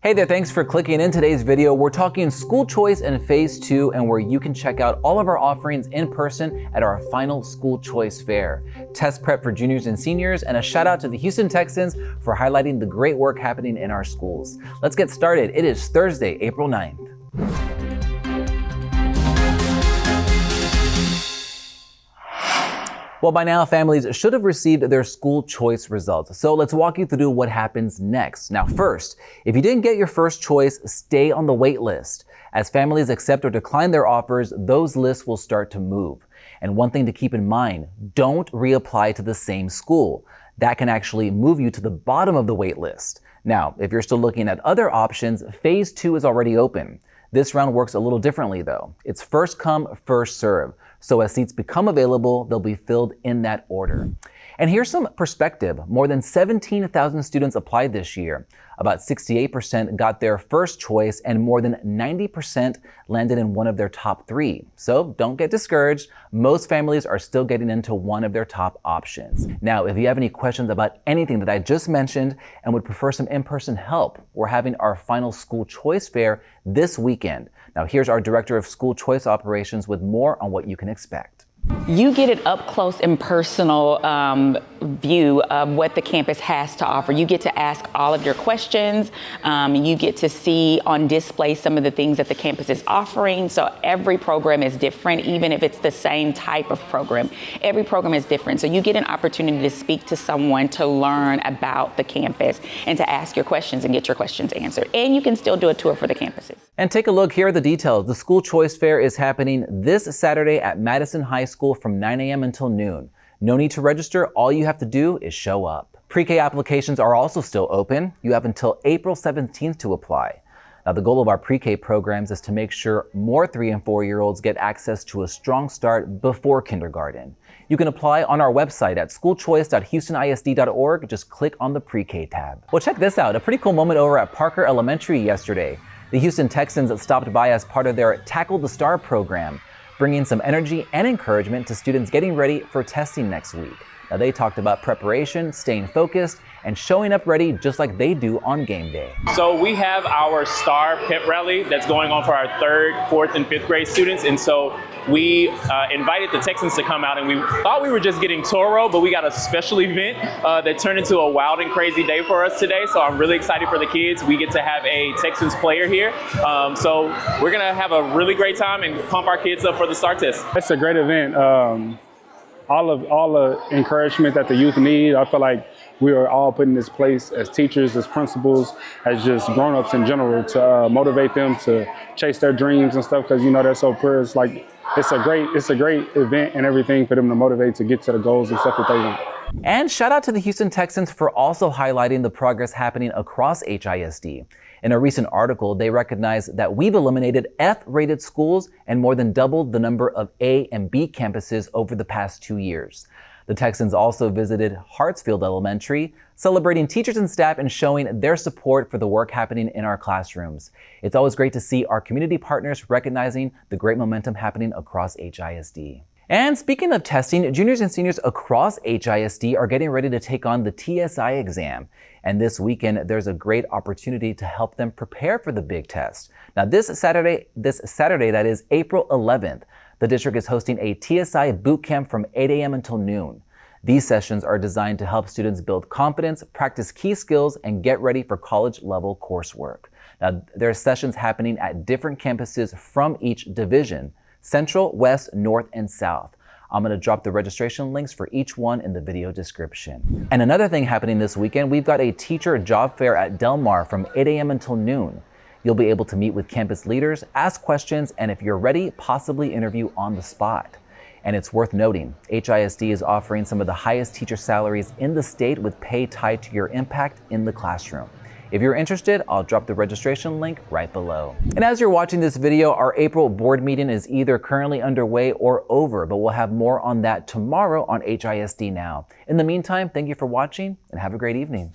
Hey there, thanks for clicking in today's video. We're talking school choice and phase 2 and where you can check out all of our offerings in person at our final school choice fair. Test prep for juniors and seniors, and a shout out to the Houston Texans for highlighting the great work happening in our schools. Let's get started. It is Thursday, April 9th. Well, by now, families should have received their school choice results. So let's walk you through what happens next. Now, first, if you didn't get your first choice, stay on the wait list. As families accept or decline their offers, those lists will start to move. And one thing to keep in mind, don't reapply to the same school. That can actually move you to the bottom of the wait list. Now, if you're still looking at other options, phase 2 is already open. This round works a little differently though. It's first come, first serve. So as seats become available, they'll be filled in that order. And here's some perspective. More than 17,000 students applied this year. About 68% got their first choice and more than 90% landed in one of their top 3. So don't get discouraged. Most families are still getting into one of their top options. Now, if you have any questions about anything that I just mentioned and would prefer some in-person help, we're having our final school choice fair this weekend. Now, here's our Director of School Choice Operations with more on what you can expect. You get an up close and personal view of what the campus has to offer. You get to ask all of your questions. You get to see on display some of the things that the campus is offering. So every program is different, even if it's the same type of program. Every program is different. So you get an opportunity to speak to someone, to learn about the campus, and to ask your questions and get your questions answered. And you can still do a tour for the campuses. And take a look, here are the details. The School Choice Fair is happening this Saturday at Madison High School from 9 a.m. until noon. No need to register. All you have to do is show up. Pre-K applications are also still open. You have until April 17th to apply. Now, the goal of our pre-K programs is to make sure more 3 and 4-year-olds get access to a strong start before kindergarten. You can apply on our website at schoolchoice.houstonisd.org. Just click on the pre-K tab. Well, check this out. A pretty cool moment over at Parker Elementary yesterday. The Houston Texans stopped by as part of their Tackle the Star program, bringing some energy and encouragement to students getting ready for testing next week. Now, they talked about preparation, staying focused, and showing up ready just like they do on game day. So we have our Star Pep Rally that's going on for our 3rd, 4th, and 5th grade students. And so we invited the Texans to come out, and we thought we were just getting Toro, but we got a special event that turned into a wild and crazy day for us today. So I'm really excited for the kids. We get to have a Texans player here. So we're gonna have a really great time and pump our kids up for the Star test. It's a great event. All the encouragement that the youth need. I feel like we are all put in this place as teachers, as principals, as just grown-ups in general to motivate them to chase their dreams and stuff, because you know they're so poor. It's like it's a great event and everything for them to motivate to get to the goals and stuff that they want. And shout out to the Houston Texans for also highlighting the progress happening across HISD. In a recent article, they recognized that we've eliminated F-rated schools and more than doubled the number of A and B campuses over the past 2 years. The Texans also visited Hartsfield Elementary, celebrating teachers and staff and showing their support for the work happening in our classrooms. It's always great to see our community partners recognizing the great momentum happening across HISD. And speaking of testing, juniors and seniors across HISD are getting ready to take on the TSI exam. And this weekend, there's a great opportunity to help them prepare for the big test. Now, this Saturday, that is April 11th, the district is hosting a TSI Bootcamp from 8 a.m. until noon. These sessions are designed to help students build confidence, practice key skills, and get ready for college-level coursework. Now, there are sessions happening at different campuses from each division: Central, West, North, and South. I'm going to drop the registration links for each one in the video description. And another thing happening this weekend, we've got a teacher job fair at Del Mar from 8 a.m. until noon. You'll be able to meet with campus leaders, ask questions, and if you're ready, possibly interview on the spot. And it's worth noting, HISD is offering some of the highest teacher salaries in the state with pay tied to your impact in the classroom. If you're interested, I'll drop the registration link right below. And as you're watching this video, our April board meeting is either currently underway or over, but we'll have more on that tomorrow on HISD Now. In the meantime, thank you for watching and have a great evening.